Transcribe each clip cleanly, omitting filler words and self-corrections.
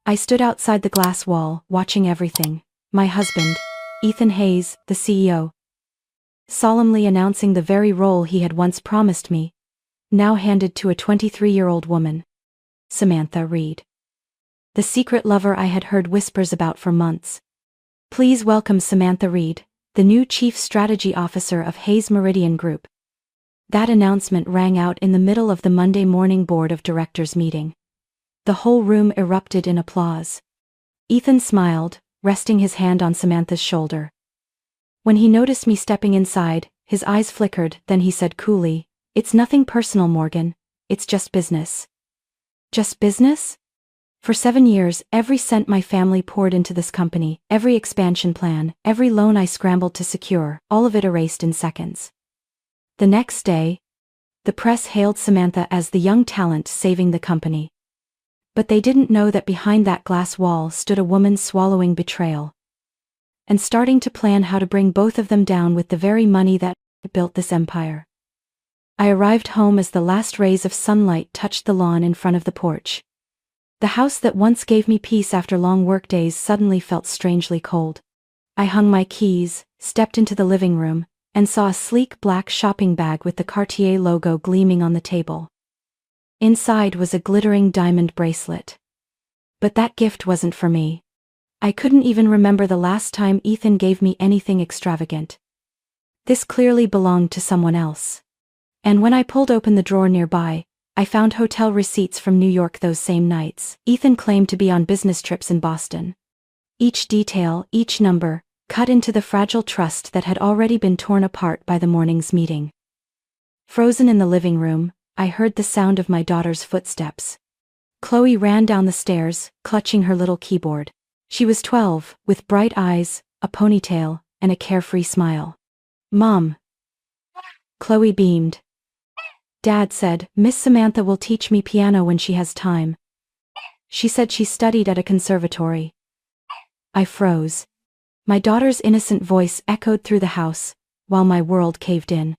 I stood outside the glass wall, watching everything. My husband, Ethan Hayes, the CEO, solemnly announcing the very role he had once promised me, now handed to a 23-year-old woman, Samantha Reed. The secret lover I had heard whispers about for months. Please welcome Samantha Reed, the new Chief Strategy Officer of Hayes Meridian Group. That announcement rang out in the middle of the Monday morning Board of Directors meeting. The whole room erupted in applause. Ethan smiled, resting his hand on Samantha's shoulder. When he noticed me stepping inside, his eyes flickered, then he said coolly, "It's nothing personal, Morgan. It's just business." Just business? For 7 years, every cent my family poured into this company, every expansion plan, every loan I scrambled to secure, all of it erased in seconds. The next day, the press hailed Samantha as the young talent saving the company. But they didn't know that behind that glass wall stood a woman swallowing betrayal and starting to plan how to bring both of them down with the very money that built this empire. I arrived home as the last rays of sunlight touched the lawn in front of the porch. The house that once gave me peace after long workdays suddenly felt strangely cold. I hung my keys, stepped into the living room, and saw a sleek black shopping bag with the Cartier logo gleaming on the table. Inside was a glittering diamond bracelet. But that gift wasn't for me. I couldn't even remember the last time Ethan gave me anything extravagant. This clearly belonged to someone else. And when I pulled open the drawer nearby, I found hotel receipts from New York those same nights. Ethan claimed to be on business trips in Boston. Each detail, each number, cut into the fragile trust that had already been torn apart by the morning's meeting. Frozen in the living room, I heard the sound of my daughter's footsteps. Chloe ran down the stairs, clutching her little keyboard. She was 12, with bright eyes, a ponytail, and a carefree smile. "Mom." Chloe beamed. "Dad said, Miss Samantha will teach me piano when she has time. She said she studied at a conservatory." I froze. My daughter's innocent voice echoed through the house, while my world caved in.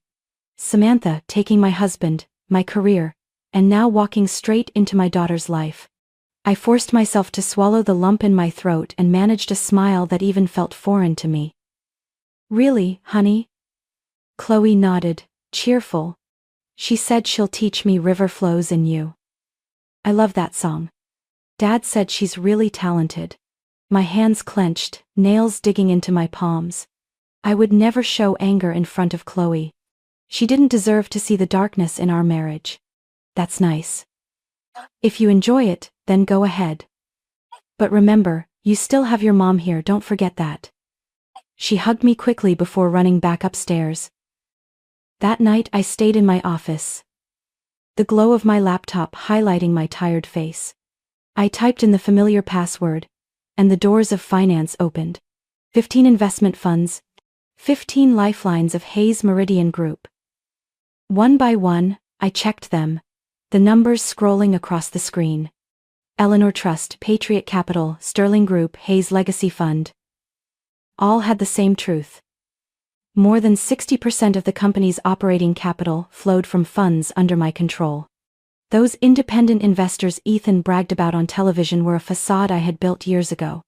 Samantha taking my husband, my career, and now walking straight into my daughter's life. I forced myself to swallow the lump in my throat and managed a smile that even felt foreign to me. "Really, honey?" Chloe nodded, cheerful. "She said she'll teach me River Flows in You. I love that song. Dad said she's really talented." My hands clenched, nails digging into my palms. I would never show anger in front of Chloe. She didn't deserve to see the darkness in our marriage. "That's nice. If you enjoy it, then go ahead. But remember, you still have your mom here, don't forget that." She hugged me quickly before running back upstairs. That night I stayed in my office, the glow of my laptop highlighting my tired face. I typed in the familiar password, and the doors of finance opened. 15 investment funds, 15 lifelines of Hayes Meridian Group. One by one, I checked them, the numbers scrolling across the screen. Eleanor Trust, Patriot Capital, Sterling Group, Hayes Legacy Fund. All had the same truth. More than 60% of the company's operating capital flowed from funds under my control. Those independent investors Ethan bragged about on television were a facade I had built years ago.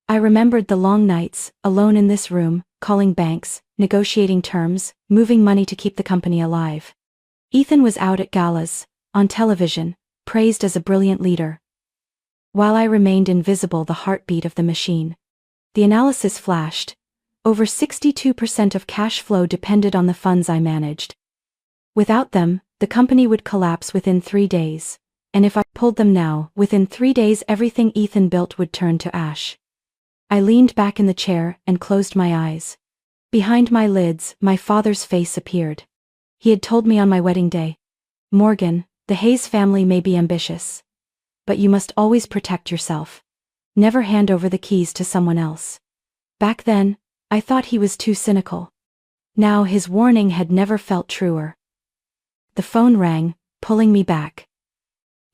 I remembered the long nights, alone in this room, calling banks, negotiating terms, moving money to keep the company alive. Ethan was out at galas, on television, praised as a brilliant leader, while I remained invisible, the heartbeat of the machine. The analysis flashed. Over 62% of cash flow depended on the funds I managed. Without them, the company would collapse within 3 days. And if I pulled them now, within 3 days everything Ethan built would turn to ash. I leaned back in the chair and closed my eyes. Behind my lids, my father's face appeared. He had told me on my wedding day, "Morgan, the Hayes family may be ambitious, but you must always protect yourself. Never hand over the keys to someone else." Back then, I thought he was too cynical. Now his warning had never felt truer. The phone rang, pulling me back.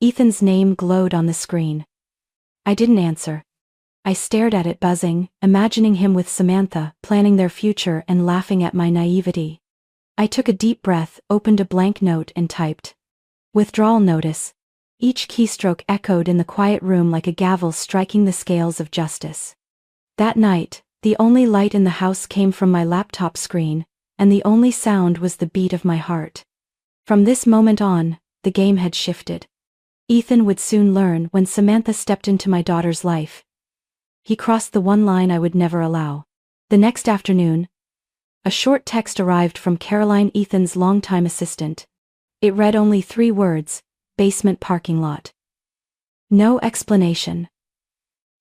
Ethan's name glowed on the screen. I didn't answer. I stared at it buzzing, imagining him with Samantha, planning their future and laughing at my naivety. I took a deep breath, opened a blank note and typed, "Withdrawal notice. Each keystroke echoed in the quiet room like a gavel striking the scales of justice. That night, the only light in the house came from my laptop screen, and the only sound was the beat of my heart. From this moment on, the game had shifted. Ethan would soon learn when Samantha stepped into my daughter's life. He crossed the one line I would never allow. The next afternoon, a short text arrived from Caroline, Ethan's longtime assistant. It read only 3 words: basement parking lot. No explanation.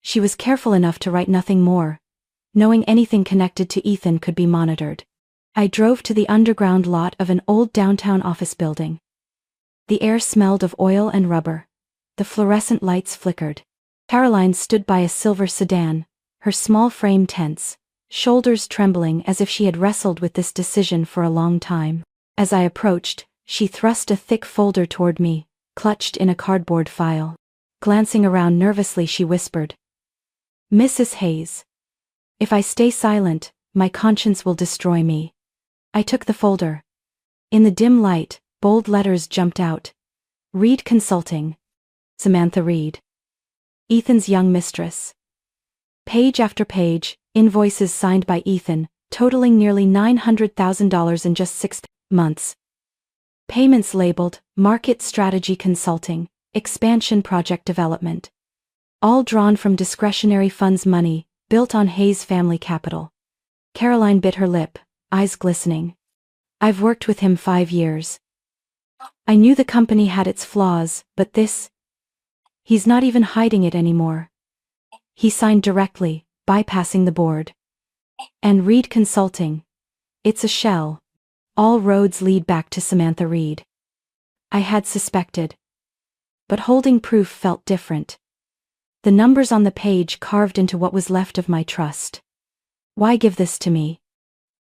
She was careful enough to write nothing more, knowing anything connected to Ethan could be monitored. I drove to the underground lot of an old downtown office building. The air smelled of oil and rubber. The fluorescent lights flickered. Caroline stood by a silver sedan, her small frame tense, shoulders trembling as if she had wrestled with this decision for a long time. As I approached, she thrust a thick folder toward me, clutched in a cardboard file. Glancing around nervously, she whispered, "Mrs. Hayes. If I stay silent, my conscience will destroy me." I took the folder. In the dim light, bold letters jumped out. Reed Consulting. Samantha Reed. Ethan's young mistress. Page after page, invoices signed by Ethan, totaling nearly $900,000 in just 6 months. Payments labeled, Market Strategy Consulting, Expansion Project Development. All drawn from discretionary funds money, built on Hayes family capital. Caroline bit her lip, eyes glistening. "I've worked with him 5 years. I knew the company had its flaws, but this... He's not even hiding it anymore. He signed directly, bypassing the board. And Reed Consulting. It's a shell. All roads lead back to Samantha Reed." I had suspected. But holding proof felt different. The numbers on the page carved into what was left of my trust. "Why give this to me?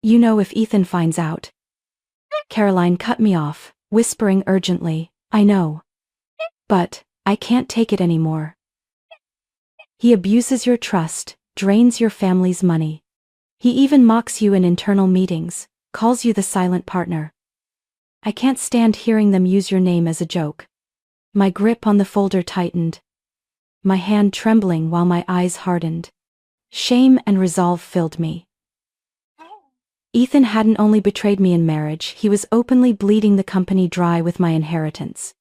You know if Ethan finds out." Caroline cut me off, whispering urgently, "I know. But I can't take it anymore. He abuses your trust, drains your family's money. He even mocks you in internal meetings, calls you the silent partner. I can't stand hearing them use your name as a joke." My grip on the folder tightened, my hand trembling while my eyes hardened. Shame and resolve filled me. Ethan hadn't only betrayed me in marriage, he was openly bleeding the company dry with my inheritance.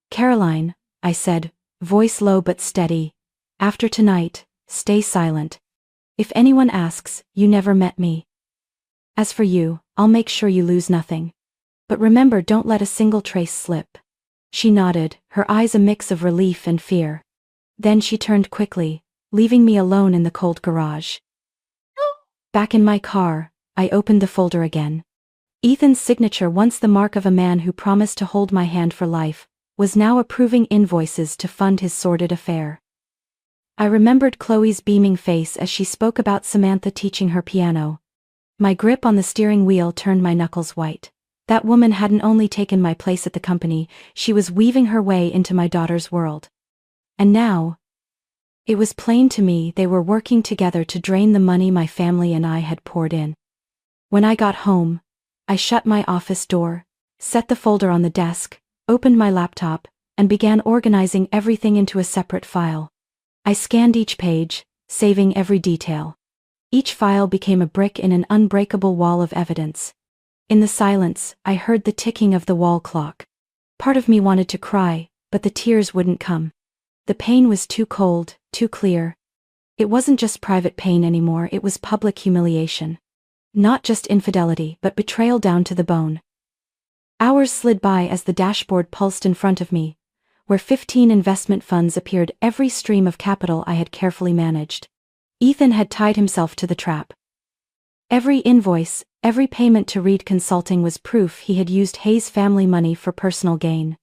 "Caroline," I said, voice low but steady, "after tonight, stay silent. If anyone asks, you never met me. As for you, I'll make sure you lose nothing. But remember, don't let a single trace slip." She nodded, her eyes a mix of relief and fear. Then she turned quickly, leaving me alone in the cold garage. Back in my car, I opened the folder again. Ethan's signature, once the mark of a man who promised to hold my hand for life, was now approving invoices to fund his sordid affair. I remembered Chloe's beaming face as she spoke about Samantha teaching her piano. My grip on the steering wheel turned my knuckles white. That woman hadn't only taken my place at the company, she was weaving her way into my daughter's world. And now, it was plain to me they were working together to drain the money my family and I had poured in. When I got home, I shut my office door, set the folder on the desk, opened my laptop, and began organizing everything into a separate file. I scanned each page, saving every detail. Each file became a brick in an unbreakable wall of evidence. In the silence, I heard the ticking of the wall clock. Part of me wanted to cry, but the tears wouldn't come. The pain was too cold, too clear. It wasn't just private pain anymore, it was public humiliation. Not just infidelity, but betrayal down to the bone. Hours slid by as the dashboard pulsed in front of me, where 15 investment funds appeared, every stream of capital I had carefully managed. Ethan had tied himself to the trap. Every invoice, every payment to Reed Consulting was proof he had used Hayes family money for personal gain.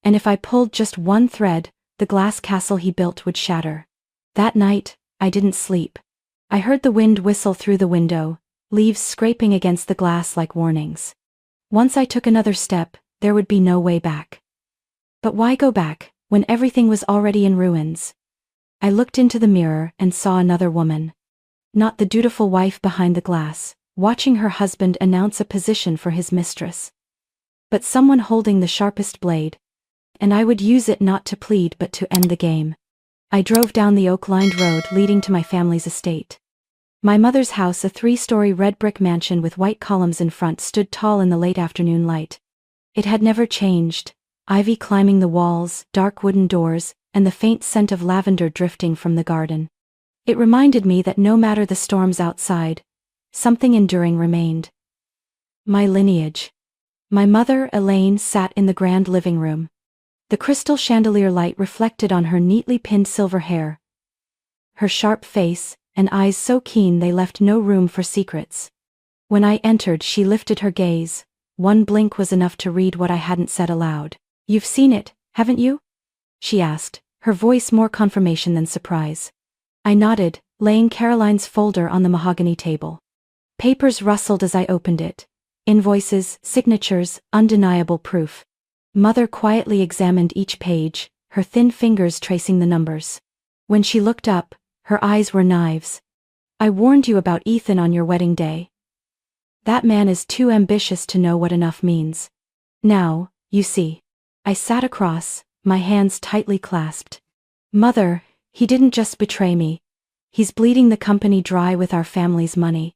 And if I pulled just one thread, the glass castle he built would shatter. That night, I didn't sleep. I heard the wind whistle through the window, leaves scraping against the glass like warnings. Once I took another step, there would be no way back. But why go back, when everything was already in ruins? I looked into the mirror and saw another woman. Not the dutiful wife behind the glass, watching her husband announce a position for his mistress. But someone holding the sharpest blade. and I would use it not to plead but to end the game. I drove down the oak-lined road leading to my family's estate. My mother's house, a 3-story red brick mansion with white columns in front, stood tall in the late afternoon light. It had never changed, ivy climbing the walls, dark wooden doors, and the faint scent of lavender drifting from the garden. It reminded me that no matter the storms outside, something enduring remained. My lineage. My mother, Elaine, sat in the grand living room. The crystal chandelier light reflected on her neatly pinned silver hair, her sharp face, and eyes so keen they left no room for secrets. When I entered, she lifted her gaze. One blink was enough to read what I hadn't said aloud. "You've seen it, haven't you?" she asked, her voice more confirmation than surprise. I nodded, laying Caroline's folder on the mahogany table. Papers rustled as I opened it. Invoices, signatures, undeniable proof. Mother quietly examined each page, her thin fingers tracing the numbers. When she looked up, her eyes were knives. "I warned you about Ethan on your wedding day. That man is too ambitious to know what enough means. Now, you see." I sat across, my hands tightly clasped. "Mother, he didn't just betray me. He's bleeding the company dry with our family's money.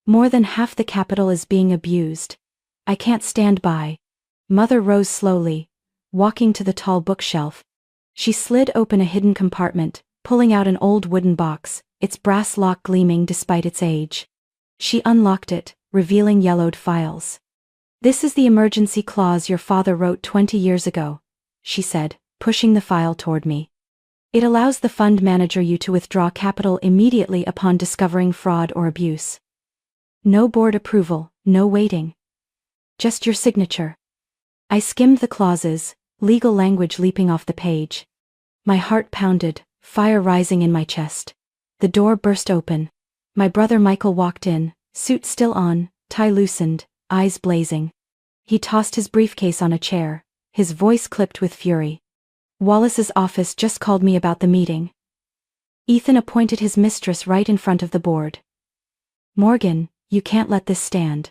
More than half the capital is being abused. I can't stand by." Mother rose slowly, walking to the tall bookshelf. She slid open a hidden compartment, pulling out an old wooden box, its brass lock gleaming despite its age. She unlocked it, revealing yellowed files. "This is the emergency clause your father wrote 20 years ago," she said, pushing the file toward me. "It allows the fund manager you to withdraw capital immediately upon discovering fraud or abuse. No board approval, no waiting. Just your signature." I skimmed the clauses, legal language leaping off the page. My heart pounded, fire rising in my chest. The door burst open. My brother Michael walked in, suit still on, tie loosened, eyes blazing. He tossed his briefcase on a chair, his voice clipped with fury. "Wallace's office just called me about the meeting. Ethan appointed his mistress right in front of the board. Morgan, you can't let this stand."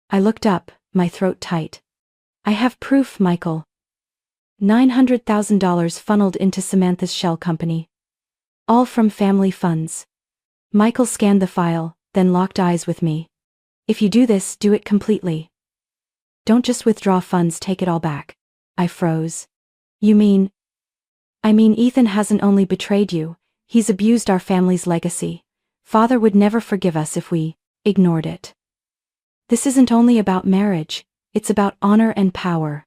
I looked up, my throat tight. "I have proof, Michael. $900,000 funneled into Samantha's shell company. All from family funds." Michael scanned the file, then locked eyes with me. "If you do this, do it completely. Don't just withdraw funds, take it all back." I froze. "You mean?" "I mean Ethan hasn't only betrayed you, he's abused our family's legacy. Father would never forgive us if we ignored it. This isn't only about marriage, it's about honor and power.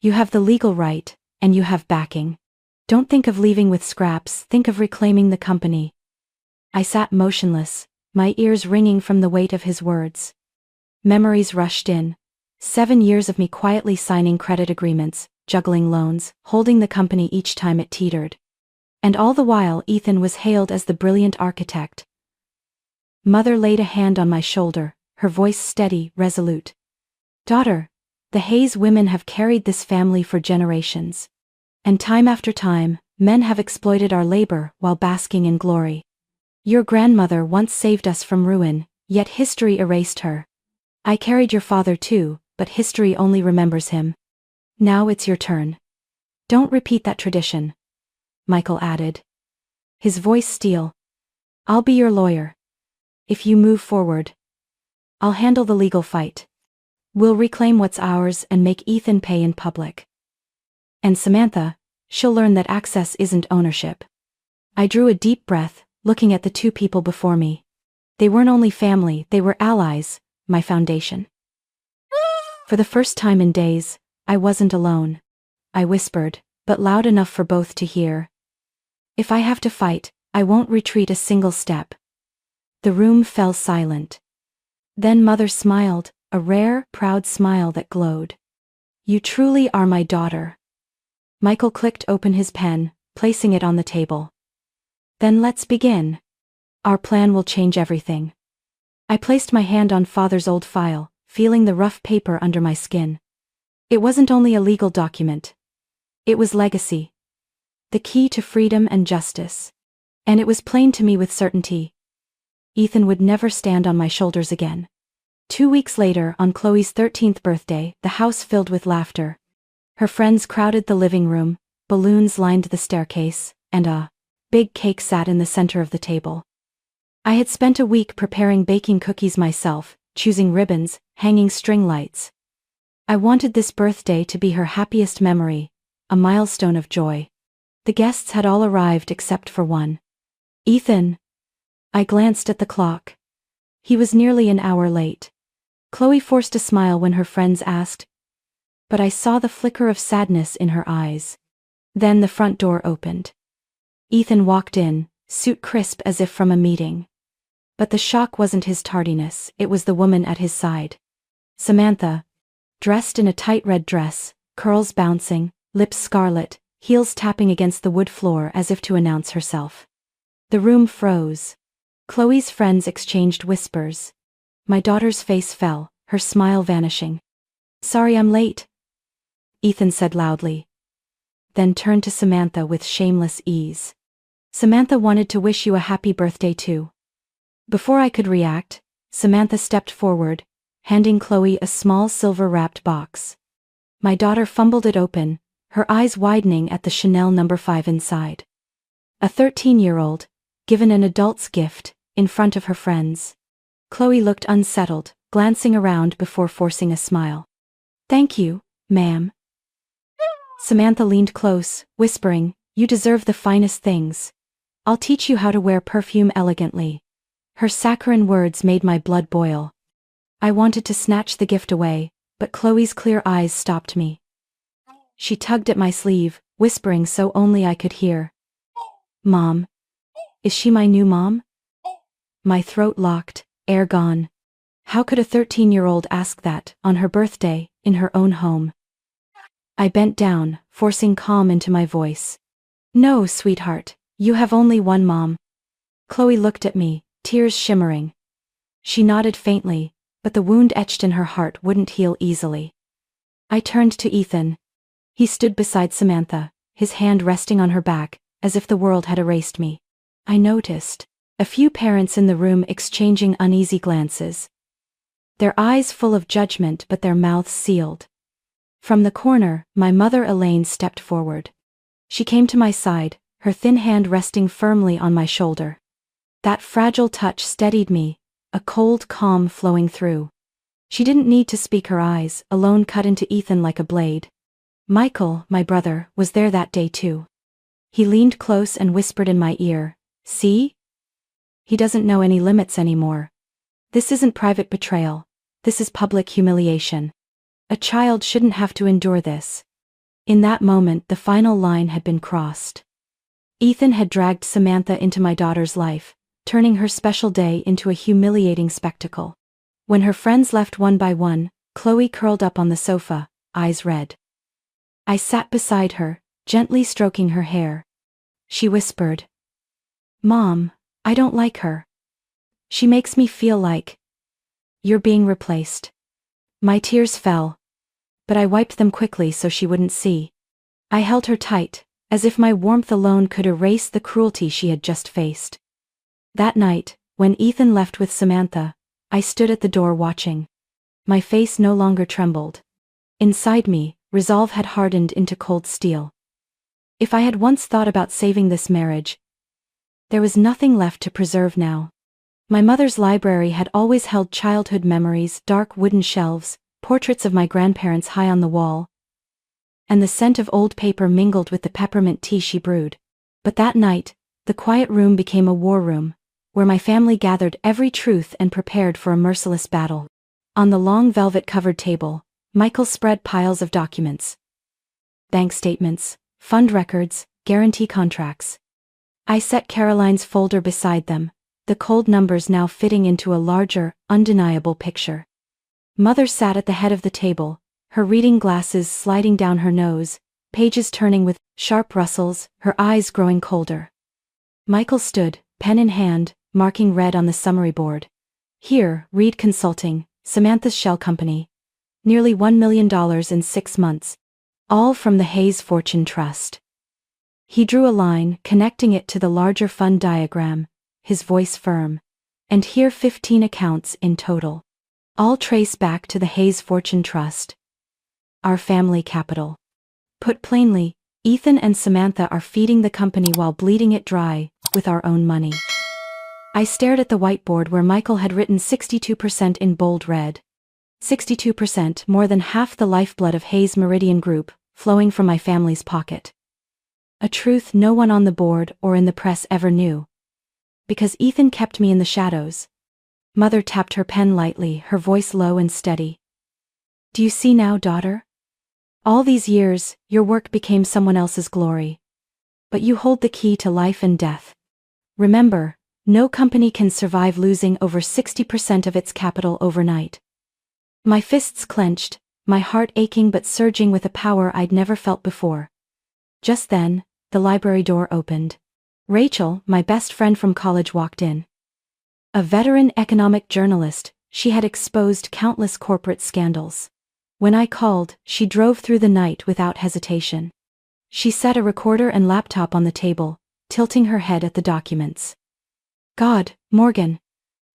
You have the legal right, and you have backing. Don't think of leaving with scraps, think of reclaiming the company." I sat motionless, my ears ringing from the weight of his words. Memories rushed in. 7 years of me quietly signing credit agreements, juggling loans, holding the company each time it teetered. And all the while Ethan was hailed as the brilliant architect. Mother laid a hand on my shoulder, her voice steady, resolute. "Daughter, the Hayes women have carried this family for generations. And time after time, men have exploited our labor while basking in glory. Your grandmother once saved us from ruin, yet history erased her. I carried your father too, but history only remembers him. Now it's your turn. Don't repeat that tradition," Michael added, his voice steel. "I'll be your lawyer. If you move forward, I'll handle the legal fight. We'll reclaim what's ours and make Ethan pay in public. And Samantha, she'll learn that access isn't ownership." I drew a deep breath, looking at the two people before me. They weren't only family, they were allies, my foundation. For the first time in days, I wasn't alone. I whispered, but loud enough for both to hear. "If I have to fight, I won't retreat a single step." The room fell silent. Then Mother smiled, a rare, proud smile that glowed. "You truly are my daughter." Michael clicked open his pen, placing it on the table. "Then let's begin. Our plan will change everything." I placed my hand on Father's old file, feeling the rough paper under my skin. It wasn't only a legal document. It was legacy. The key to freedom and justice. And it was plain to me with certainty. Ethan would never stand on my shoulders again. 2 weeks later, on Chloe's 13th birthday, the house filled with laughter. Her friends crowded the living room, balloons lined the staircase, and a big cake sat in the center of the table. I had spent a week preparing baking cookies myself, choosing ribbons, hanging string lights. I wanted this birthday to be her happiest memory, a milestone of joy. The guests had all arrived except for one. Ethan. I glanced at the clock. He was nearly an hour late. Chloe forced a smile when her friends asked, but I saw the flicker of sadness in her eyes. Then the front door opened. Ethan walked in, suit crisp as if from a meeting. But the shock wasn't his tardiness, it was the woman at his side. Samantha, dressed in a tight red dress, curls bouncing, lips scarlet, heels tapping against the wood floor as if to announce herself. The room froze. Chloe's friends exchanged whispers. My daughter's face fell, her smile vanishing. "Sorry I'm late," Ethan said loudly. Then turned to Samantha with shameless ease. "Samantha wanted to wish you a happy birthday too." Before I could react, Samantha stepped forward, handing Chloe a small silver-wrapped box. My daughter fumbled it open, her eyes widening at the Chanel No. 5 inside. A 13-year-old, given an adult's gift, in front of her friends. Chloe looked unsettled, glancing around before forcing a smile. "Thank you, ma'am." Samantha leaned close, whispering, "You deserve the finest things. I'll teach you how to wear perfume elegantly." Her saccharine words made my blood boil. I wanted to snatch the gift away, but Chloe's clear eyes stopped me. She tugged at my sleeve, whispering so only I could hear. "Mom. Is she my new mom?" My throat locked, air gone. How could a 13-year-old ask that, on her birthday, in her own home? I bent down, forcing calm into my voice. "No, sweetheart, you have only one mom." Chloe looked at me, tears shimmering. She nodded faintly, but the wound etched in her heart wouldn't heal easily. I turned to Ethan. He stood beside Samantha, his hand resting on her back, as if the world had erased me. I noticed a few parents in the room exchanging uneasy glances. Their eyes full of judgment but their mouths sealed. From the corner, my mother Elaine stepped forward. She came to my side, her thin hand resting firmly on my shoulder. That fragile touch steadied me, a cold calm flowing through. She didn't need to speak, her eyes alone cut into Ethan like a blade. Michael, my brother, was there that day too. He leaned close and whispered in my ear, "See? He doesn't know any limits anymore. This isn't private betrayal. This is public humiliation. A child shouldn't have to endure this." In that moment the final line had been crossed. Ethan had dragged Samantha into my daughter's life, turning her special day into a humiliating spectacle. When her friends left one by one, Chloe curled up on the sofa, eyes red. I sat beside her, gently stroking her hair. She whispered, "Mom, I don't like her. She makes me feel like you're being replaced." My tears fell, but I wiped them quickly so she wouldn't see. I held her tight, as if my warmth alone could erase the cruelty she had just faced. That night, when Ethan left with Samantha, I stood at the door watching. My face no longer trembled. Inside me, resolve had hardened into cold steel. If I had once thought about saving this marriage, there was nothing left to preserve now. My mother's library had always held childhood memories, dark wooden shelves, portraits of my grandparents high on the wall, and the scent of old paper mingled with the peppermint tea she brewed. But that night, the quiet room became a war room, where my family gathered every truth and prepared for a merciless battle. On the long velvet-covered table, Michael spread piles of documents. Bank statements, fund records, guarantee contracts. I set Caroline's folder beside them, the cold numbers now fitting into a larger, undeniable picture. Mother sat at the head of the table, her reading glasses sliding down her nose, pages turning with sharp rustles, her eyes growing colder. Michael stood, pen in hand, marking red on the summary board. Here, Reed Consulting, Samantha's shell company. Nearly $1 million in 6 months. All from the Hayes Fortune Trust. He drew a line, connecting it to the larger fund diagram, his voice firm. And here 15 accounts in total. All trace back to the Hayes Fortune Trust. Our family capital. Put plainly, Ethan and Samantha are feeding the company while bleeding it dry, with our own money. I stared at the whiteboard where Michael had written 62% in bold red. 62%, more than half the lifeblood of Hayes Meridian Group, flowing from my family's pocket. A truth no one on the board or in the press ever knew. Because Ethan kept me in the shadows. Mother tapped her pen lightly, her voice low and steady. Do you see now, daughter? All these years, your work became someone else's glory. But you hold the key to life and death. Remember, no company can survive losing over 60% of its capital overnight. My fists clenched, my heart aching but surging with a power I'd never felt before. Just then, the library door opened. Rachel, my best friend from college, walked in. A veteran economic journalist, she had exposed countless corporate scandals. When I called, she drove through the night without hesitation. She set a recorder and laptop on the table, tilting her head at the documents. God, Morgan.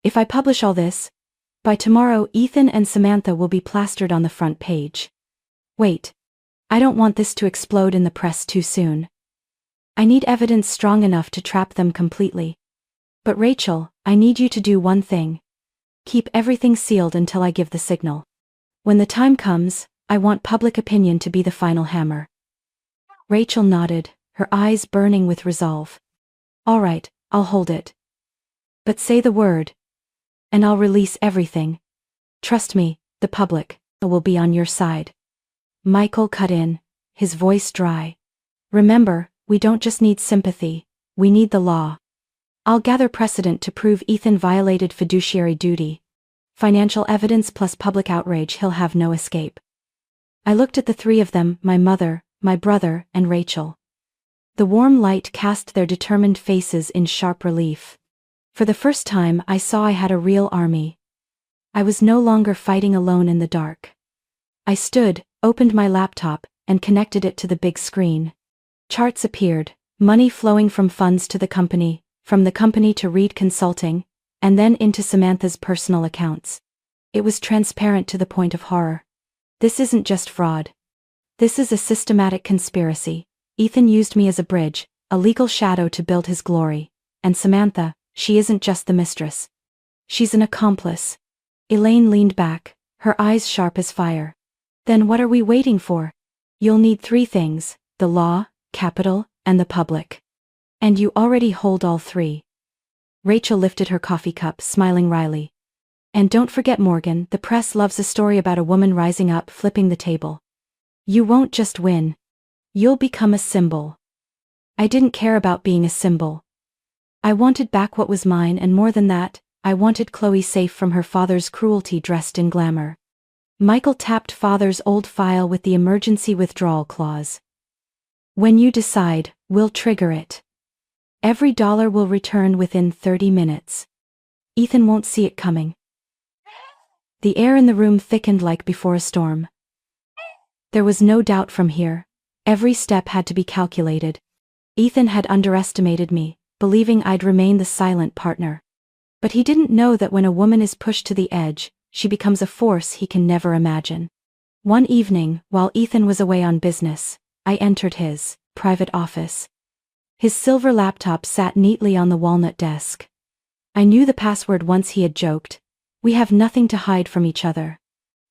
If I publish all this, by tomorrow Ethan and Samantha will be plastered on the front page. Wait. I don't want this to explode in the press too soon. I need evidence strong enough to trap them completely. But Rachel, I need you to do one thing. Keep everything sealed until I give the signal. When the time comes, I want public opinion to be the final hammer. Rachel nodded, her eyes burning with resolve. All right, I'll hold it. But say the word. And I'll release everything. Trust me, the public will be on your side. Michael cut in, his voice dry. Remember, we don't just need sympathy, we need the law. I'll gather precedent to prove Ethan violated fiduciary duty. Financial evidence plus public outrage, he'll have no escape. I looked at the three of them, my mother, my brother, and Rachel. The warm light cast their determined faces in sharp relief. For the first time I saw I had a real army. I was no longer fighting alone in the dark. I stood, opened my laptop, and connected it to the big screen. Charts appeared, money flowing from funds to the company, from the company to Reed Consulting, and then into Samantha's personal accounts. It was transparent to the point of horror. This isn't just fraud. This is a systematic conspiracy. Ethan used me as a bridge, a legal shadow to build his glory. And Samantha, she isn't just the mistress. She's an accomplice. Elaine leaned back, her eyes sharp as fire. Then what are we waiting for? You'll need three things: the law, capital, and the public. And you already hold all three. Rachel lifted her coffee cup, smiling wryly. And don't forget, Morgan, the press loves a story about a woman rising up, flipping the table. You won't just win. You'll become a symbol. I didn't care about being a symbol. I wanted back what was mine, and more than that, I wanted Chloe safe from her father's cruelty dressed in glamour. Michael tapped father's old file with the emergency withdrawal clause. When you decide, we'll trigger it. Every dollar will return within 30 minutes. Ethan won't see it coming. The air in the room thickened like before a storm. There was no doubt from here. Every step had to be calculated. Ethan had underestimated me, believing I'd remain the silent partner. But he didn't know that when a woman is pushed to the edge, she becomes a force he can never imagine. One evening, while Ethan was away on business, I entered his private office. His silver laptop sat neatly on the walnut desk. I knew the password once he had joked. We have nothing to hide from each other.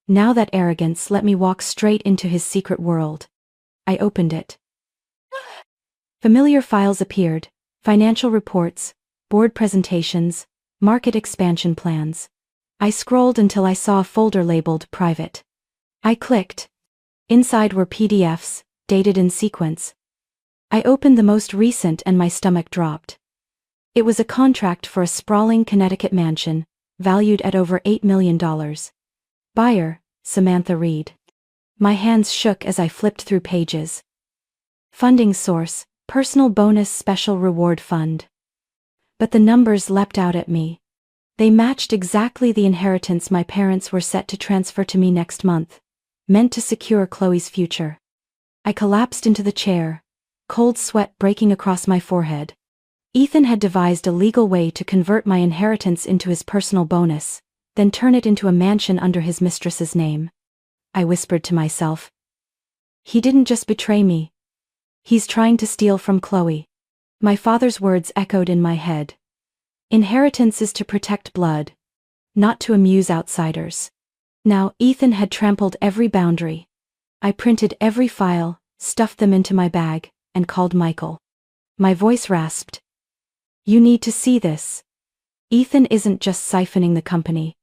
Now that arrogance let me walk straight into his secret world. I opened it. Familiar files appeared: financial reports, board presentations, market expansion plans. I scrolled until I saw a folder labeled Private. I clicked. Inside were PDFs, dated in sequence. I opened the most recent and my stomach dropped. It was a contract for a sprawling Connecticut mansion, valued at over $8 million. Buyer, Samantha Reed. My hands shook as I flipped through pages. Funding source: Personal Bonus Special Reward Fund. But the numbers leapt out at me. They matched exactly the inheritance my parents were set to transfer to me next month, meant to secure Chloe's future. I collapsed into the chair, cold sweat breaking across my forehead. Ethan had devised a legal way to convert my inheritance into his personal bonus, then turn it into a mansion under his mistress's name. I whispered to myself. He didn't just betray me. He's trying to steal from Chloe. My father's words echoed in my head. Inheritance is to protect blood, not to amuse outsiders. Now, Ethan had trampled every boundary. I printed every file, stuffed them into my bag, and called Michael. My voice rasped. You need to see this. Ethan isn't just siphoning the company.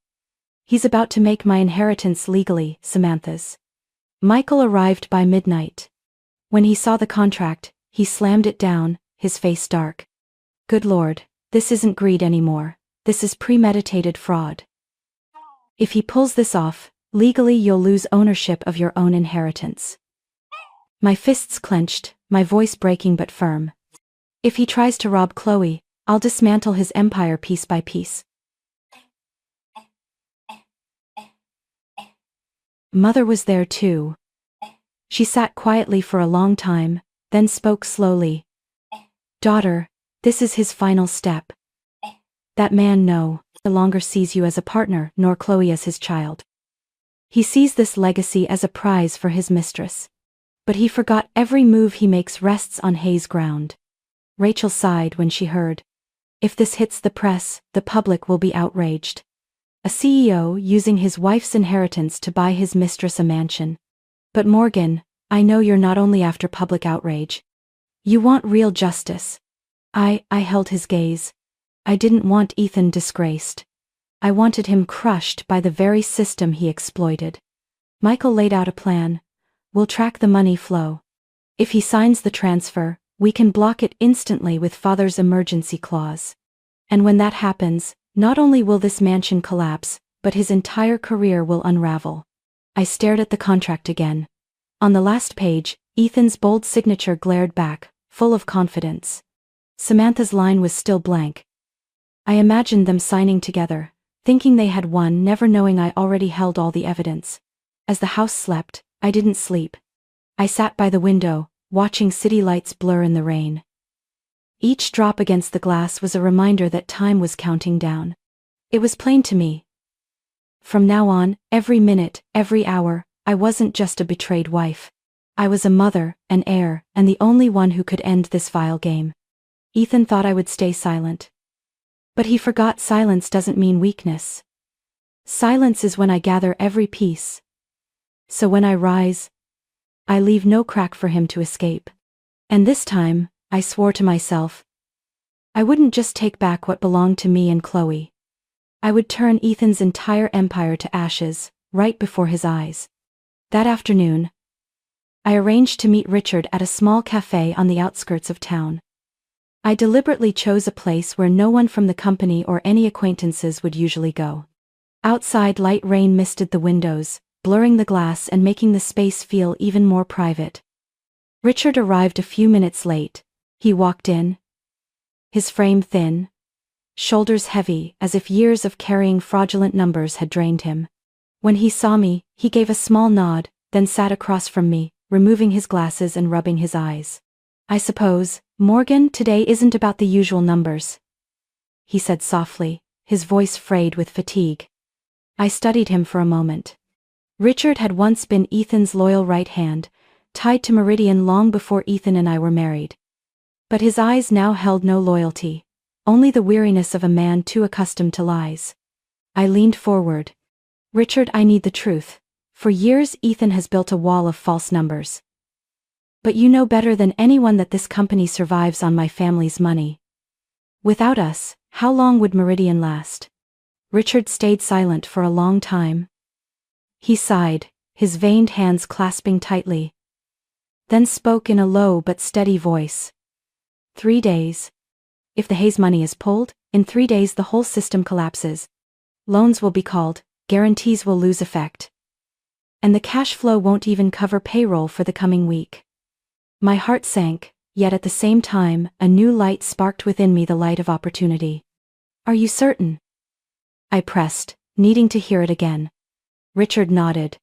He's about to make my inheritance legally Samantha's. Michael arrived by midnight. When he saw the contract, he slammed it down, his face dark. Good Lord, this isn't greed anymore. This is premeditated fraud. If he pulls this off, legally you'll lose ownership of your own inheritance. My fists clenched, my voice breaking but firm. If he tries to rob Chloe, I'll dismantle his empire piece by piece. Mother was there too. She sat quietly for a long time, then spoke slowly. Daughter, this is his final step. That man no longer sees you as a partner nor Chloe as his child. He sees this legacy as a prize for his mistress. But he forgot every move he makes rests on Hayes' ground. Rachel sighed when she heard. If this hits the press, the public will be outraged. A CEO using his wife's inheritance to buy his mistress a mansion. But Morgan, I know you're not only after public outrage. You want real justice. I held his gaze. I didn't want Ethan disgraced. I wanted him crushed by the very system he exploited. Michael laid out a plan. We'll track the money flow. If he signs the transfer, we can block it instantly with father's emergency clause. And when that happens, not only will this mansion collapse, but his entire career will unravel. I stared at the contract again. On the last page, Ethan's bold signature glared back, full of confidence. Samantha's line was still blank. I imagined them signing together, thinking they had won, never knowing I already held all the evidence. As the house slept, I didn't sleep. I sat by the window, watching city lights blur in the rain. Each drop against the glass was a reminder that time was counting down. It was plain to me. From now on, every minute, every hour, I wasn't just a betrayed wife. I was a mother, an heir, and the only one who could end this vile game. Ethan thought I would stay silent. But he forgot silence doesn't mean weakness. Silence is when I gather every piece. So when I rise, I leave no crack for him to escape. And this time, I swore to myself, I wouldn't just take back what belonged to me and Chloe. I would turn Ethan's entire empire to ashes, right before his eyes. That afternoon, I arranged to meet Richard at a small cafe on the outskirts of town. I deliberately chose a place where no one from the company or any acquaintances would usually go. Outside, light rain misted the windows, blurring the glass and making the space feel even more private. Richard arrived a few minutes late. He walked in, his frame thin, shoulders heavy as if years of carrying fraudulent numbers had drained him. When he saw me, he gave a small nod, then sat across from me, removing his glasses and rubbing his eyes. I suppose, Morgan, today isn't about the usual numbers, he said softly, his voice frayed with fatigue. I studied him for a moment. Richard had once been Ethan's loyal right hand, tied to Meridian long before Ethan and I were married. But his eyes now held no loyalty, only the weariness of a man too accustomed to lies. I leaned forward. Richard, I need the truth. For years Ethan has built a wall of false numbers. But you know better than anyone that this company survives on my family's money. Without us, how long would Meridian last? Richard stayed silent for a long time. He sighed, his veined hands clasping tightly. Then spoke in a low but steady voice. 3 days. If the Hayes money is pulled, in 3 days the whole system collapses. Loans will be called, guarantees will lose effect. And the cash flow won't even cover payroll for the coming week. My heart sank, yet at the same time, a new light sparked within me, the light of opportunity. Are you certain? I pressed, needing to hear it again. Richard nodded.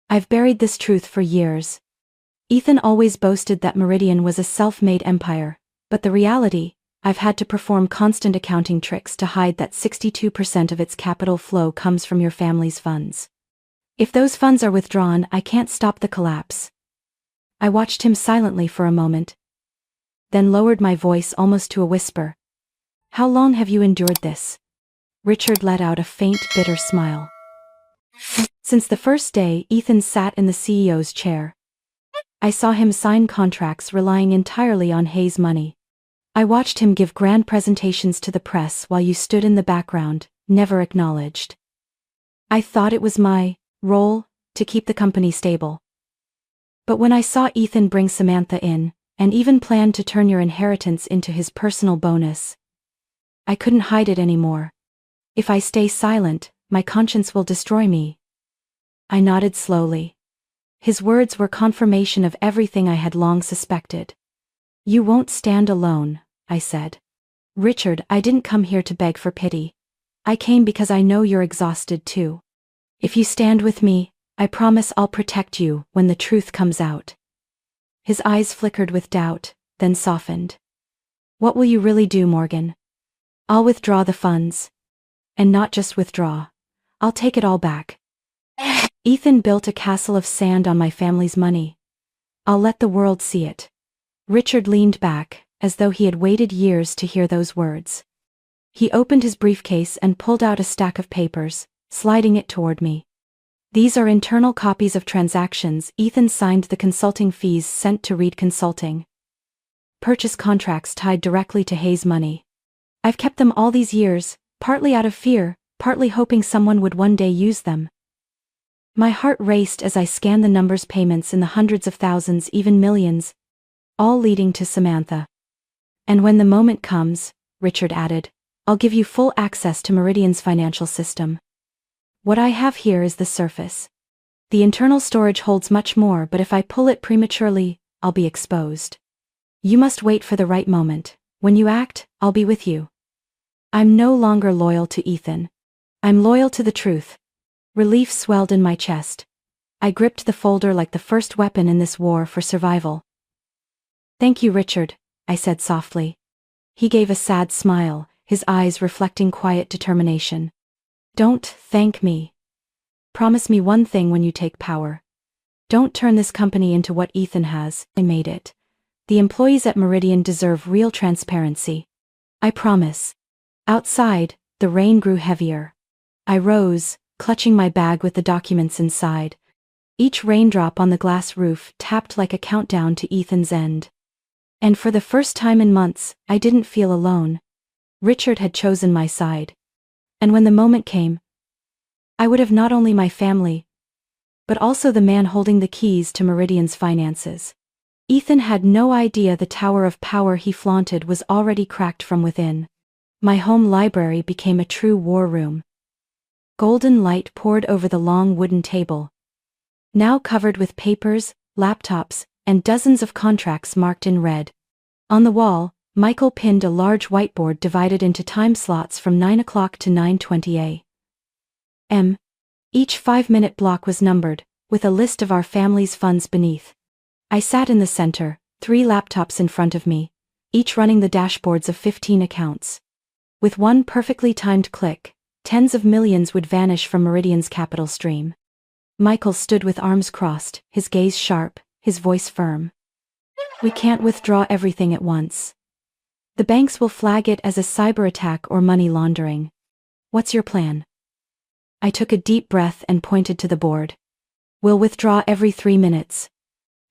I've buried this truth for years. Ethan always boasted that Meridian was a self-made empire, but the reality, I've had to perform constant accounting tricks to hide that 62% of its capital flow comes from your family's funds. If those funds are withdrawn, I can't stop the collapse. I watched him silently for a moment, then lowered my voice almost to a whisper. How long have you endured this? Richard let out a faint, bitter smile. Since the first day Ethan sat in the CEO's chair. I saw him sign contracts relying entirely on Hayes' money. I watched him give grand presentations to the press while you stood in the background, never acknowledged. I thought it was my role to keep the company stable. But when I saw Ethan bring Samantha in, and even plan to turn your inheritance into his personal bonus, I couldn't hide it anymore. If I stay silent, my conscience will destroy me. I nodded slowly. His words were confirmation of everything I had long suspected. You won't stand alone, I said. Richard, I didn't come here to beg for pity. I came because I know you're exhausted too. If you stand with me, I promise I'll protect you when the truth comes out. His eyes flickered with doubt, then softened. What will you really do, Morgan? I'll withdraw the funds. And not just withdraw. I'll take it all back. Ethan built a castle of sand on my family's money. I'll let the world see it. Richard leaned back, as though he had waited years to hear those words. He opened his briefcase and pulled out a stack of papers, sliding it toward me. These are internal copies of transactions Ethan signed, the consulting fees sent to Reed Consulting. Purchase contracts tied directly to Hayes' money. I've kept them all these years, partly out of fear, partly hoping someone would one day use them. My heart raced as I scanned the numbers, payments in the hundreds of thousands, even millions, all leading to Samantha. And when the moment comes, Richard added, I'll give you full access to Meridian's financial system. What I have here is the surface. The internal storage holds much more, but if I pull it prematurely, I'll be exposed. You must wait for the right moment. When you act, I'll be with you. I'm no longer loyal to Ethan. I'm loyal to the truth. Relief swelled in my chest. I gripped the folder like the first weapon in this war for survival. Thank you, Richard, I said softly. He gave a sad smile, his eyes reflecting quiet determination. Don't thank me. Promise me one thing when you take power. Don't turn this company into what Ethan has. I made it. The employees at Meridian deserve real transparency. I promise. Outside, the rain grew heavier. I rose, clutching my bag with the documents inside. Each raindrop on the glass roof tapped like a countdown to Ethan's end. And for the first time in months, I didn't feel alone. Richard had chosen my side. And when the moment came, I would have not only my family, but also the man holding the keys to Meridian's finances. Ethan had no idea the tower of power he flaunted was already cracked from within. My home library became a true war room. Golden light poured over the long wooden table, now covered with papers, laptops, and dozens of contracts marked in red. On the wall, Michael pinned a large whiteboard divided into time slots from 9 o'clock to 9:20 a.m. Each 5-minute block was numbered, with a list of our family's funds beneath. I sat in the center, 3 laptops in front of me, each running the dashboards of 15 accounts. With one perfectly timed click, tens of millions would vanish from Meridian's capital stream. Michael stood with arms crossed, his gaze sharp, his voice firm. We can't withdraw everything at once. The banks will flag it as a cyber attack or money laundering. What's your plan? I took a deep breath and pointed to the board. We'll withdraw every 3 minutes.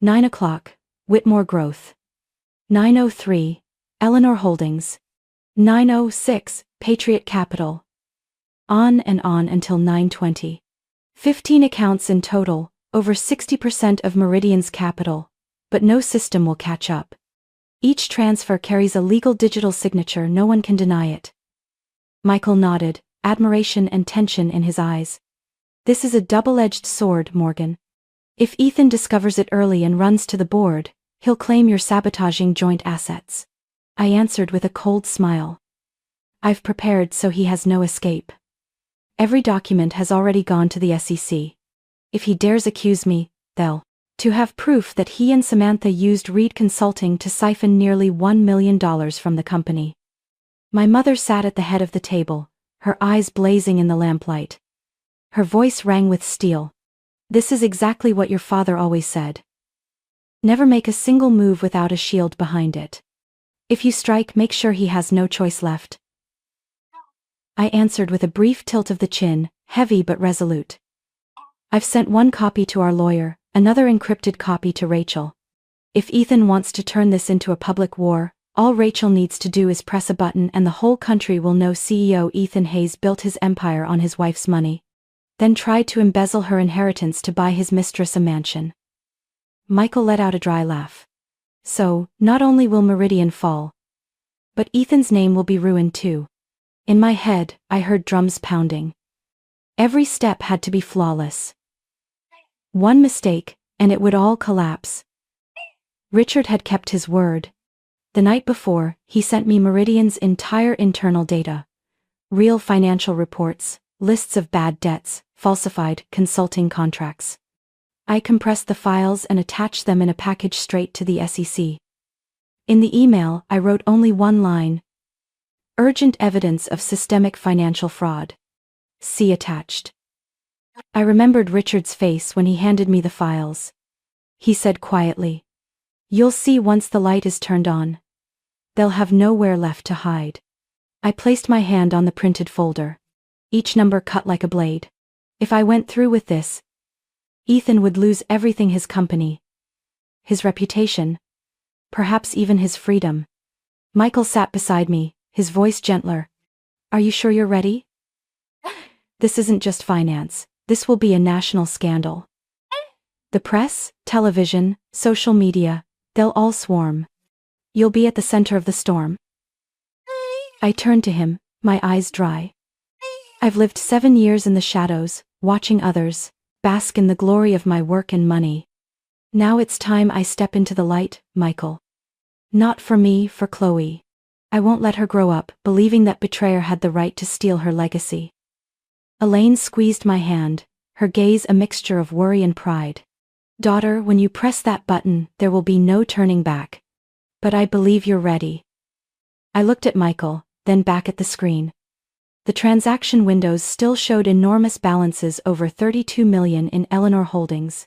9 o'clock, Whitmore Growth. 9:03, Eleanor Holdings. 9:06, Patriot Capital. On and on until 9:20. 15 accounts in total, over 60% of Meridian's capital, but no system will catch up. Each transfer carries a legal digital signature, no one can deny it. Michael nodded, admiration and tension in his eyes. This is a double-edged sword, Morgan. If Ethan discovers it early and runs to the board, he'll claim you're sabotaging joint assets. I answered with a cold smile. I've prepared so he has no escape. Every document has already gone to the SEC. If he dares accuse me, they'll to have proof that he and Samantha used Reed Consulting to siphon nearly $1 million from the company. My mother sat at the head of the table, her eyes blazing in the lamplight. Her voice rang with steel. This is exactly what your father always said. Never make a single move without a shield behind it. If you strike, make sure he has no choice left. I answered with a brief tilt of the chin, heavy but resolute. I've sent one copy to our lawyer, another encrypted copy to Rachel. If Ethan wants to turn this into a public war, all Rachel needs to do is press a button and the whole country will know CEO Ethan Hayes built his empire on his wife's money. Then tried to embezzle her inheritance to buy his mistress a mansion. Michael let out a dry laugh. So, not only will Meridian fall, but Ethan's name will be ruined too. In my head, I heard drums pounding. Every step had to be flawless. One mistake, and it would all collapse. Richard had kept his word. The night before, he sent me Meridian's entire internal data. Real financial reports, lists of bad debts, falsified consulting contracts. I compressed the files and attached them in a package straight to the SEC. In the email, I wrote only one line. Urgent evidence of systemic financial fraud. See attached. I remembered Richard's face when he handed me the files. He said quietly, "You'll see once the light is turned on. They'll have nowhere left to hide." I placed my hand on the printed folder. Each number cut like a blade. If I went through with this, Ethan would lose everything: his company, his reputation, perhaps even his freedom. Michael sat beside me, his voice gentler. "Are you sure you're ready? This isn't just finance, this will be a national scandal. The press, television, social media, they'll all swarm. You'll be at the center of the storm." I turned to him, my eyes dry. I've lived 7 years in the shadows, watching others bask in the glory of my work and money. Now it's time I step into the light, Michael. Not for me, for Chloe. I won't let her grow up believing that betrayer had the right to steal her legacy. Elaine squeezed my hand, her gaze a mixture of worry and pride. "Daughter, when you press that button, there will be no turning back. But I believe you're ready." I looked at Michael, then back at the screen. The transaction windows still showed enormous balances: over 32 million in Eleanor Holdings,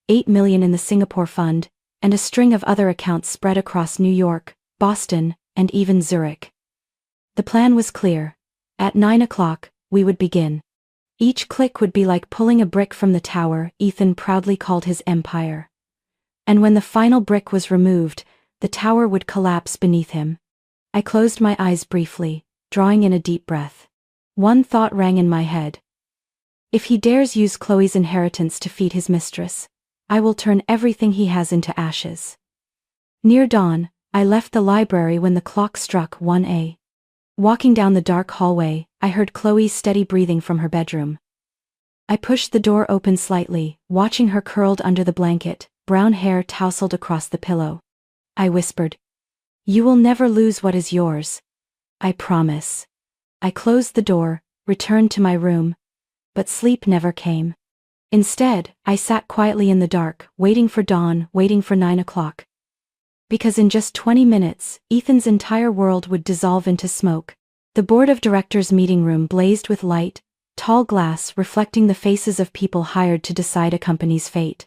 8 million in the Singapore Fund, and a string of other accounts spread across New York, Boston, and even Zurich. The plan was clear. At 9 o'clock, we would begin. Each click would be like pulling a brick from the tower Ethan proudly called his empire. And when the final brick was removed, the tower would collapse beneath him. I closed my eyes briefly, drawing in a deep breath. One thought rang in my head. If he dares use Chloe's inheritance to feed his mistress, I will turn everything he has into ashes. Near dawn, I left the library when the clock struck 1 a.m. Walking down the dark hallway, I heard Chloe's steady breathing from her bedroom. I pushed the door open slightly, watching her curled under the blanket, brown hair tousled across the pillow. I whispered, "You will never lose what is yours. I promise." I closed the door, returned to my room, but sleep never came. Instead, I sat quietly in the dark, waiting for dawn, waiting for 9 o'clock. Because in just 20 minutes, Ethan's entire world would dissolve into smoke. The board of directors' meeting room blazed with light, tall glass reflecting the faces of people hired to decide a company's fate.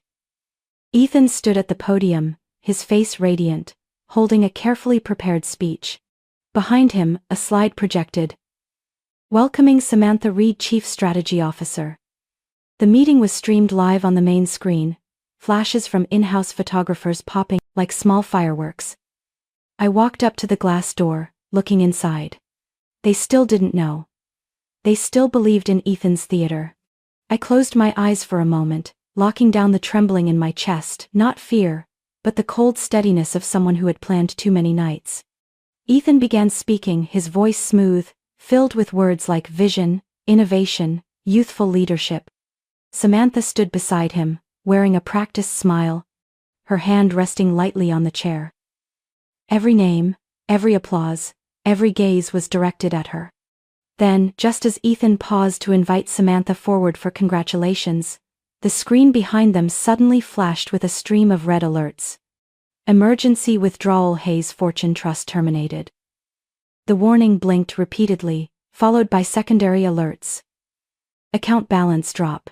Ethan stood at the podium, his face radiant, holding a carefully prepared speech. Behind him, a slide projected, welcoming Samantha Reed, Chief Strategy Officer. The meeting was streamed live on the main screen, flashes from in-house photographers popping like small fireworks. I walked up to the glass door, looking inside. They still didn't know. They still believed in Ethan's theater. I closed my eyes for a moment, locking down the trembling in my chest, not fear, but the cold steadiness of someone who had planned too many nights. Ethan began speaking, his voice smooth, filled with words like vision, innovation, youthful leadership. Samantha stood beside him, wearing a practiced smile, her hand resting lightly on the chair. Every name, every applause, every gaze was directed at her. Then, just as Ethan paused to invite Samantha forward for congratulations, the screen behind them suddenly flashed with a stream of red alerts. Emergency withdrawal: Hayes Fortune Trust terminated. The warning blinked repeatedly, followed by secondary alerts. Account balance drop.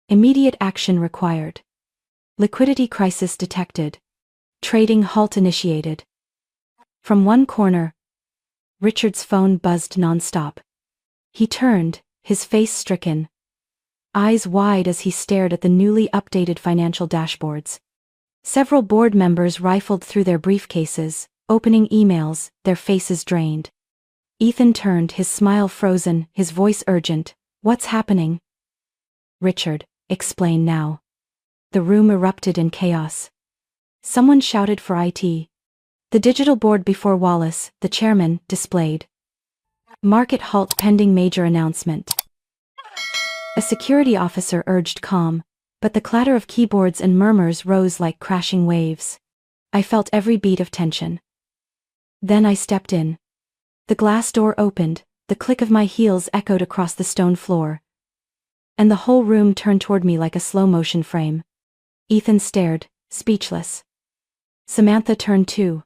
Immediate action required. Liquidity crisis detected. Trading halt initiated. From one corner, Richard's phone buzzed nonstop. He turned, his face stricken, eyes wide as he stared at the newly updated financial dashboards. Several board members rifled through their briefcases, opening emails, their faces drained. Ethan turned, his smile frozen, his voice urgent. "What's happening?" "Richard, explain now." The room erupted in chaos. Someone shouted for IT. The digital board before Wallace, the chairman, displayed. "Market halt pending major announcement." A security officer urged calm, but the clatter of keyboards and murmurs rose like crashing waves. I felt every beat of tension. Then I stepped in. The glass door opened, the click of my heels echoed across the stone floor, and the whole room turned toward me like a slow-motion frame. Ethan stared, speechless. Samantha turned too,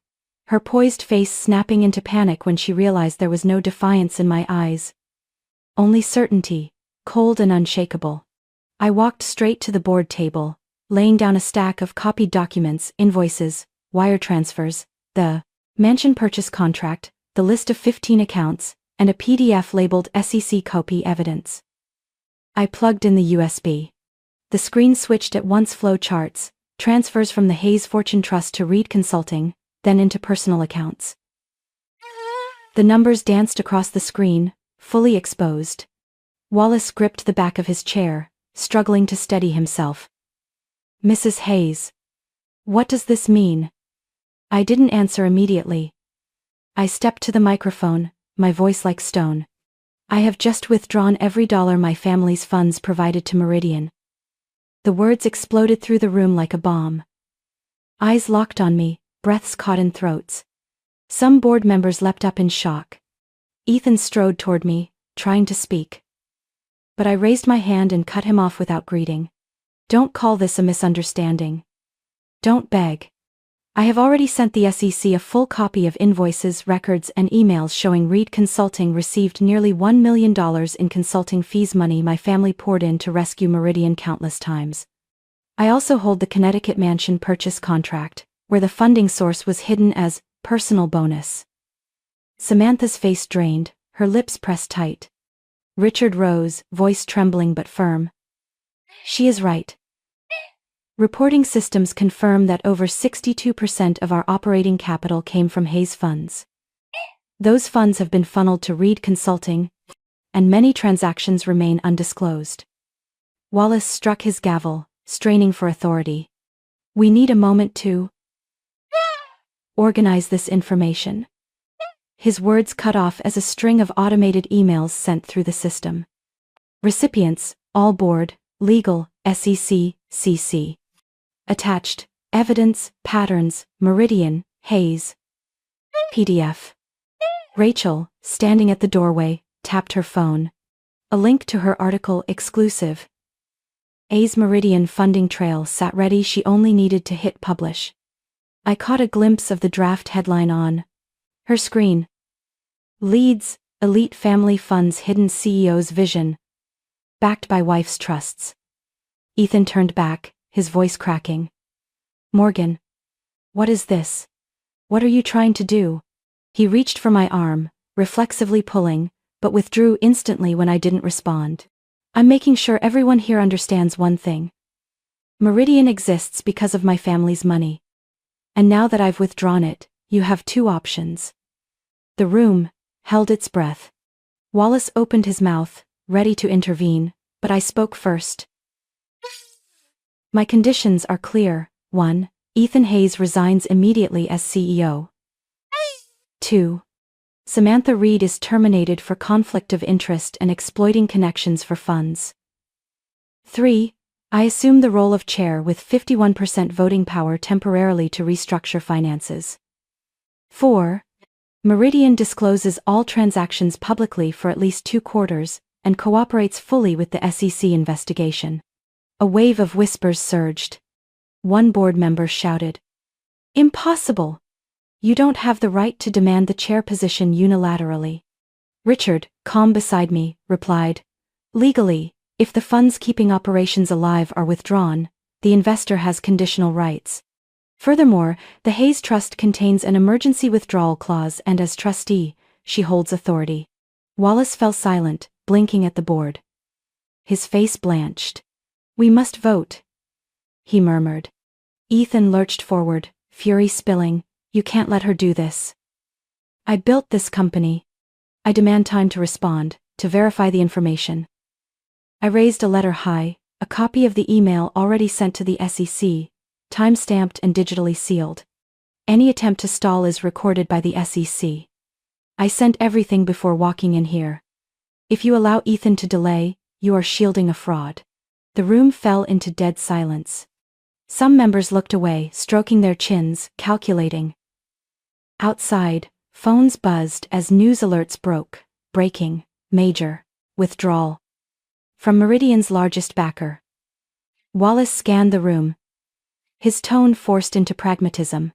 her poised face snapping into panic when she realized there was no defiance in my eyes. Only certainty, cold and unshakable. I walked straight to the board table, laying down a stack of copied documents, invoices, wire transfers, the mansion purchase contract, the list of 15 accounts, and a PDF labeled SEC copy evidence. I plugged in the USB. The screen switched at once: flow charts, transfers from the Hayes Fortune Trust to Reed Consulting, then into personal accounts. The numbers danced across the screen, fully exposed. Wallace gripped the back of his chair, struggling to steady himself. "Mrs. Hayes, what does this mean?" I didn't answer immediately. I stepped to the microphone, my voice like stone. "I have just withdrawn every dollar my family's funds provided to Meridian." The words exploded through the room like a bomb. Eyes locked on me, breaths caught in throats. Some board members leapt up in shock. Ethan strode toward me, trying to speak. But I raised my hand and cut him off without greeting. "Don't call this a misunderstanding. Don't beg. I have already sent the SEC a full copy of invoices, records, and emails showing Reed Consulting received nearly $1 million in consulting fees, money my family poured in to rescue Meridian countless times. I also hold the Connecticut mansion purchase contract, where the funding source was hidden as personal bonus." Samantha's face drained, her lips pressed tight. Richard rose, voice trembling but firm. "She is right. Reporting systems confirm that over 62% of our operating capital came from Hayes funds. Those funds have been funneled to Reed Consulting, and many transactions remain undisclosed." Wallace struck his gavel, straining for authority. "We need a moment to organize this information." His words cut off as a string of automated emails sent through the system. "Recipients, all board, legal, SEC, CC. Attached, evidence, patterns, Meridian, Hayes. PDF." Rachel, standing at the doorway, tapped her phone. A link to her article, exclusive. Hayes Meridian funding trail, sat ready. She only needed to hit publish. I caught a glimpse of the draft headline on her screen. "Leads, elite family funds, hidden CEO's vision. Backed by wife's trusts." Ethan turned back, his voice cracking. "Morgan. What is this? What are you trying to do?" He reached for my arm, reflexively pulling, but withdrew instantly when I didn't respond. "I'm making sure everyone here understands one thing. Meridian exists because of my family's money. And now that I've withdrawn it, you have two options." The room held its breath. Wallace opened his mouth, ready to intervene, but I spoke first. "My conditions are clear. 1. Ethan Hayes resigns immediately as CEO. 2. Samantha Reed is terminated for conflict of interest and exploiting connections for funds. 3. I assume the role of chair with 51% voting power temporarily to restructure finances. 4. Meridian discloses all transactions publicly for at least 2 quarters, and cooperates fully with the SEC investigation." A wave of whispers surged. One board member shouted, "Impossible! You don't have the right to demand the chair position unilaterally." Richard, calm beside me, replied, "Legally, if the funds keeping operations alive are withdrawn, the investor has conditional rights. Furthermore, the Hayes Trust contains an emergency withdrawal clause, and as trustee, she holds authority. Wallace fell silent, blinking at the board. His face blanched. "We must vote," he murmured. Ethan lurched forward, fury spilling. "You can't let her do this. I built this company. I demand time to respond, to verify the information." I raised a letter high, a copy of the email already sent to the SEC, time-stamped and digitally sealed. Any attempt to stall is recorded by the SEC. I sent everything before walking in here. If you allow Ethan to delay, you are shielding a fraud. The room fell into dead silence. Some members looked away, stroking their chins, calculating. Outside, phones buzzed as news alerts broke. Breaking, major, withdrawal. From Meridian's largest backer. Wallace scanned the room. His tone forced into pragmatism.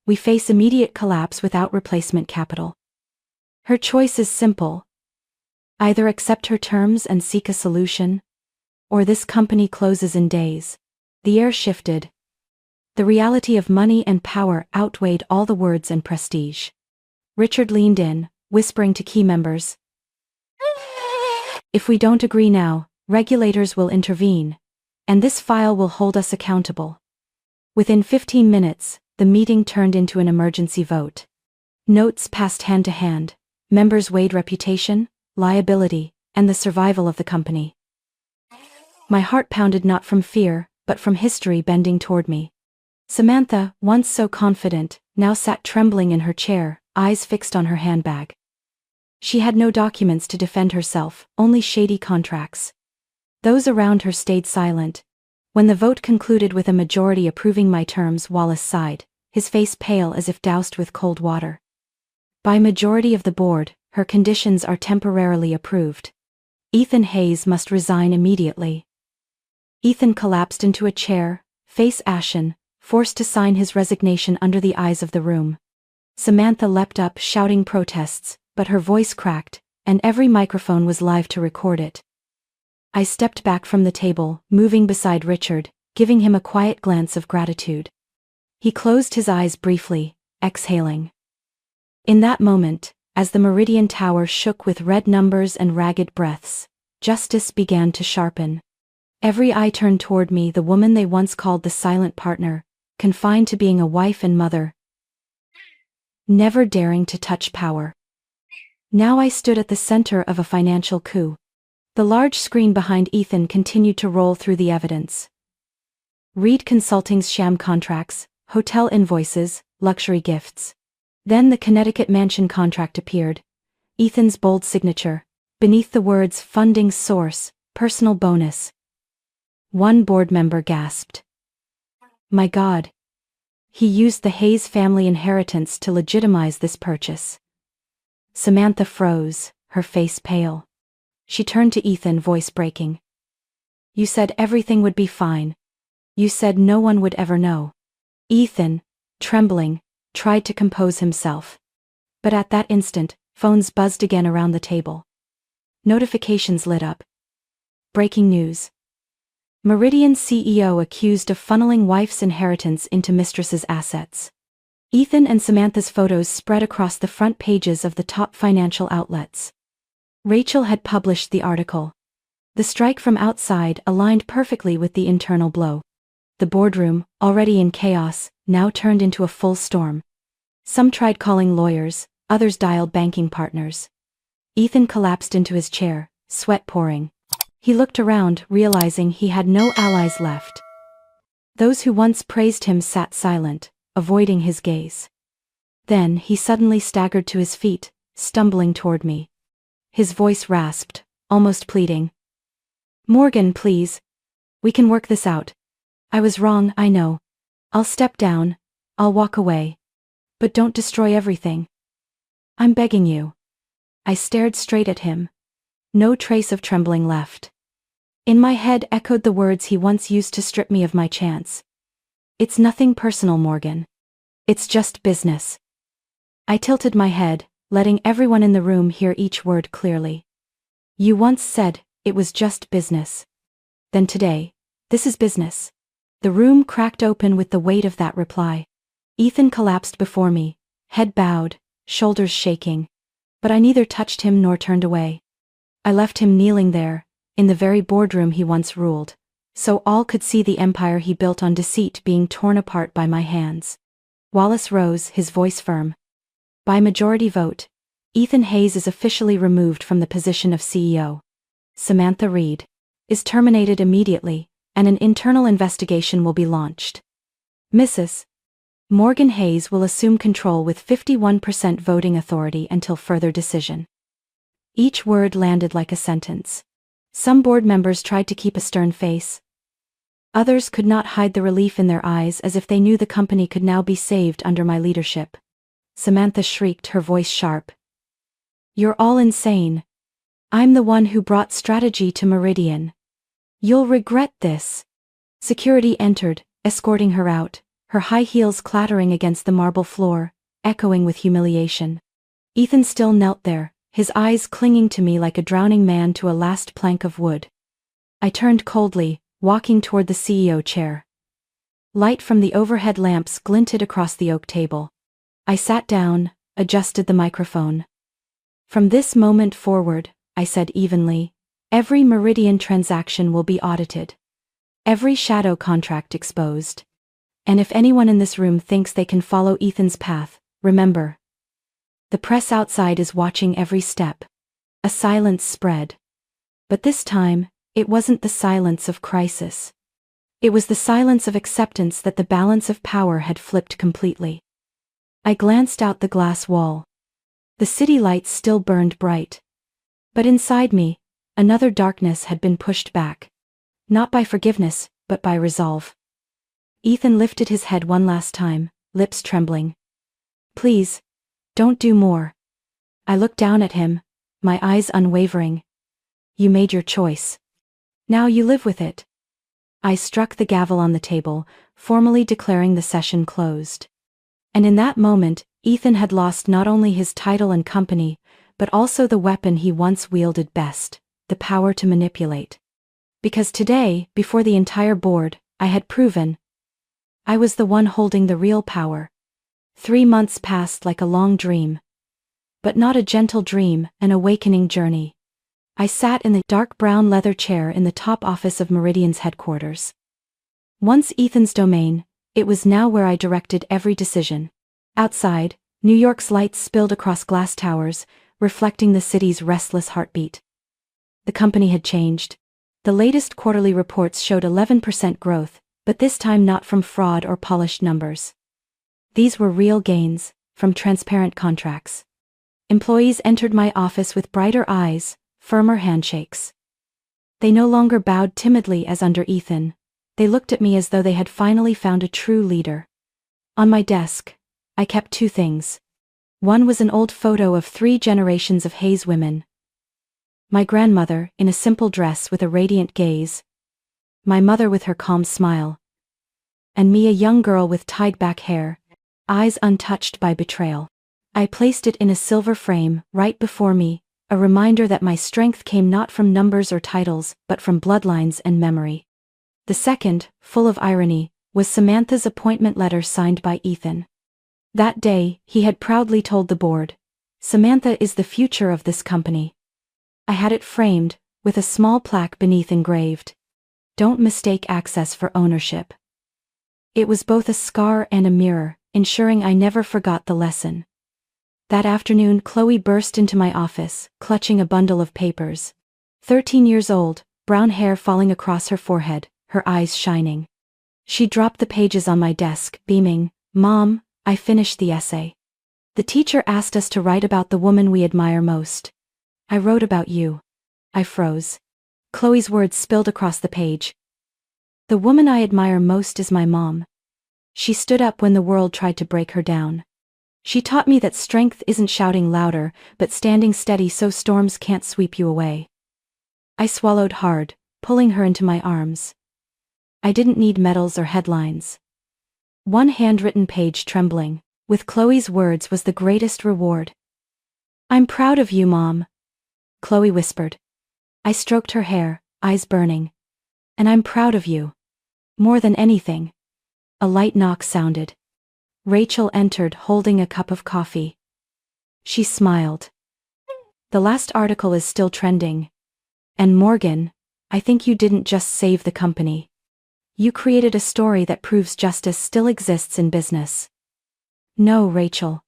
"We face immediate collapse without replacement capital. Her choice is simple. Either accept her terms and seek a solution, or this company closes in days." The air shifted. The reality of money and power outweighed all the words and prestige. Richard leaned in, whispering to key members. "If we don't agree now, regulators will intervene, and this file will hold us accountable." Within 15 minutes, the meeting turned into an emergency vote. Notes passed hand to hand. Members weighed reputation, liability, and the survival of the company. My heart pounded not from fear, but from history bending toward me. Samantha, once so confident, now sat trembling in her chair, eyes fixed on her handbag. She had no documents to defend herself, only shady contracts. Those around her stayed silent. When the vote concluded with a majority approving my terms, Wallace sighed, his face pale as if doused with cold water. "By majority of the board, her conditions are temporarily approved. Ethan Hayes must resign immediately." Ethan collapsed into a chair, face ashen, forced to sign his resignation under the eyes of the room. Samantha leapt up shouting protests, but her voice cracked, and every microphone was live to record it. I stepped back from the table, moving beside Richard, giving him a quiet glance of gratitude. He closed his eyes briefly, exhaling. In that moment, as the Meridian Tower shook with red numbers and ragged breaths, justice began to sharpen. Every eye turned toward me, the woman they once called the silent partner, confined to being a wife and mother, never daring to touch power. Now I stood at the center of a financial coup. The large screen behind Ethan continued to roll through the evidence. Reed Consulting's sham contracts, hotel invoices, luxury gifts. Then the Connecticut mansion contract appeared. Ethan's bold signature, beneath the words funding source, personal bonus. One board member gasped. "My God. He used the Hayes family inheritance to legitimize this purchase." Samantha froze, her face pale. She turned to Ethan, voice breaking. "You said everything would be fine. You said no one would ever know." Ethan, trembling, tried to compose himself. But at that instant, phones buzzed again around the table. Notifications lit up. Breaking news. Meridian CEO accused of funneling wife's inheritance into Mistress's assets. Ethan and Samantha's photos spread across the front pages of the top financial outlets. Rachel had published the article. The strike from outside aligned perfectly with the internal blow. The boardroom, already in chaos, now turned into a full storm. Some tried calling lawyers, others dialed banking partners. Ethan collapsed into his chair, sweat pouring. He looked around, realizing he had no allies left. Those who once praised him sat silent, avoiding his gaze. Then he suddenly staggered to his feet, stumbling toward me. His voice rasped, almost pleading. "Morgan, please. We can work this out. I was wrong, I know. I'll step down, I'll walk away. But don't destroy everything. I'm begging you." I stared straight at him. No trace of trembling left. In my head echoed the words he once used to strip me of my chance. "It's nothing personal, Morgan. It's just business." I tilted my head, letting everyone in the room hear each word clearly. "You once said it was just business. Then today, this is business. The room cracked open with the weight of that reply. Ethan collapsed before me, head bowed, shoulders shaking. But I neither touched him nor turned away. I left him kneeling there, in the very boardroom he once ruled, so all could see the empire he built on deceit being torn apart by my hands. Wallace rose, his voice firm. By majority vote, Ethan Hayes is officially removed from the position of CEO. Samantha Reed is terminated immediately, and an internal investigation will be launched. Mrs. Morgan Hayes will assume control with 51% voting authority until further decision. Each word landed like a sentence. Some board members tried to keep a stern face. Others could not hide the relief in their eyes as if they knew the company could now be saved under my leadership. Samantha shrieked, her voice sharp. You're all insane. I'm the one who brought strategy to Meridian. You'll regret this. Security entered, escorting her out, her high heels clattering against the marble floor, echoing with humiliation. Ethan still knelt there, his eyes clinging to me like a drowning man to a last plank of wood. I turned coldly, walking toward the CEO chair. Light from the overhead lamps glinted across the oak table. I sat down, adjusted the microphone. From this moment forward, I said evenly, every Meridian transaction will be audited. Every shadow contract exposed. And if anyone in this room thinks they can follow Ethan's path, remember. The press outside is watching every step. A silence spread. But this time, it wasn't the silence of crisis. It was the silence of acceptance that the balance of power had flipped completely. I glanced out the glass wall. The city lights still burned bright. But inside me, another darkness had been pushed back. Not by forgiveness, but by resolve. Ethan lifted his head one last time, lips trembling. Please, don't do more. I looked down at him, my eyes unwavering. You made your choice. Now you live with it. I struck the gavel on the table, formally declaring the session closed. And in that moment, Ethan had lost not only his title and company, but also the weapon he once wielded best, the power to manipulate. Because today, before the entire board, I had proven I was the one holding the real power. 3 months passed like a long dream. But not a gentle dream, an awakening journey. I sat in the dark brown leather chair in the top office of Meridian's headquarters. Once Ethan's domain, it was now where I directed every decision. Outside, New York's lights spilled across glass towers, reflecting the city's restless heartbeat. The company had changed. The latest quarterly reports showed 11% growth, but this time not from fraud or polished numbers. These were real gains, from transparent contracts. Employees entered my office with brighter eyes, firmer handshakes. They no longer bowed timidly as under Ethan. They looked at me as though they had finally found a true leader. On my desk, I kept 2 things. One was an old photo of 3 generations of Hayes women. My grandmother, in a simple dress with a radiant gaze. My mother with her calm smile. And me, a young girl with tied-back hair, eyes untouched by betrayal. I placed it in a silver frame, right before me, a reminder that my strength came not from numbers or titles, but from bloodlines and memory. The second, full of irony, was Samantha's appointment letter signed by Ethan. That day, he had proudly told the board, Samantha is the future of this company. I had it framed, with a small plaque beneath engraved. Don't mistake access for ownership. It was both a scar and a mirror, ensuring I never forgot the lesson. That afternoon, Chloe burst into my office, clutching a bundle of papers. 13 years old, brown hair falling across her forehead, her eyes shining. She dropped the pages on my desk, beaming, Mom, I finished the essay. The teacher asked us to write about the woman we admire most. I wrote about you. I froze. Chloe's words spilled across the page. The woman I admire most is my mom. She stood up when the world tried to break her down. She taught me that strength isn't shouting louder, but standing steady so storms can't sweep you away. I swallowed hard, pulling her into my arms. I didn't need medals or headlines. One handwritten page trembling, with Chloe's words, was the greatest reward. I'm proud of you, Mom, Chloe whispered. I stroked her hair, eyes burning. And I'm proud of you. More than anything. A light knock sounded. Rachel entered holding a cup of coffee. She smiled. The last article is still trending. And Morgan, I think you didn't just save the company. You created a story that proves justice still exists in business. No, Rachel.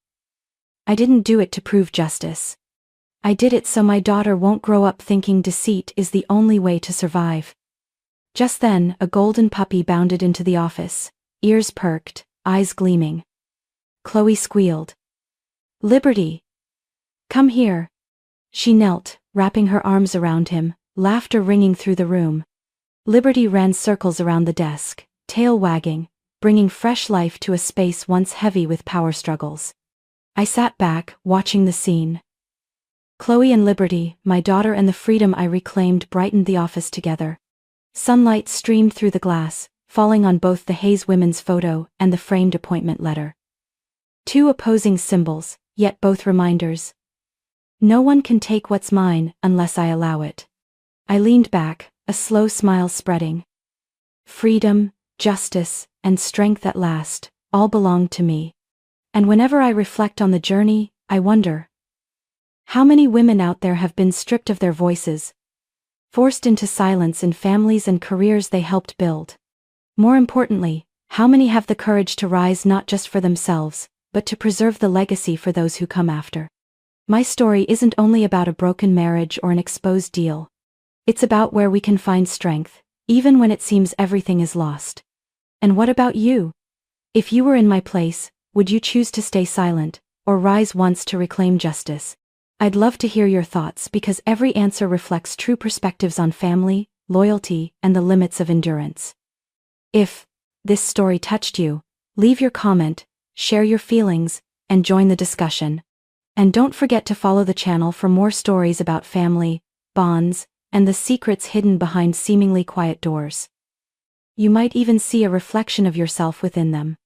I didn't do it to prove justice. I did it so my daughter won't grow up thinking deceit is the only way to survive. Just then, a golden puppy bounded into the office, ears perked, eyes gleaming. Chloe squealed. Liberty! Come here. She knelt, wrapping her arms around him, laughter ringing through the room. Liberty ran circles around the desk, tail wagging, bringing fresh life to a space once heavy with power struggles. I sat back, watching the scene. Chloe and Liberty, my daughter, and the freedom I reclaimed brightened the office together. Sunlight streamed through the glass, falling on both the Hayes women's photo and the framed appointment letter. Two opposing symbols, yet both reminders. No one can take what's mine unless I allow it. I leaned back, a slow smile spreading. Freedom, justice, and strength at last, all belonged to me. And whenever I reflect on the journey, I wonder, how many women out there have been stripped of their voices, forced into silence in families and careers they helped build? More importantly, how many have the courage to rise not just for themselves, but to preserve the legacy for those who come after? My story isn't only about a broken marriage or an exposed deal. It's about where we can find strength, even when it seems everything is lost. And what about you? If you were in my place, would you choose to stay silent, or rise once to reclaim justice? I'd love to hear your thoughts because every answer reflects true perspectives on family, loyalty, and the limits of endurance. If this story touched you, leave your comment, share your feelings, and join the discussion. And don't forget to follow the channel for more stories about family, bonds, and the secrets hidden behind seemingly quiet doors. You might even see a reflection of yourself within them.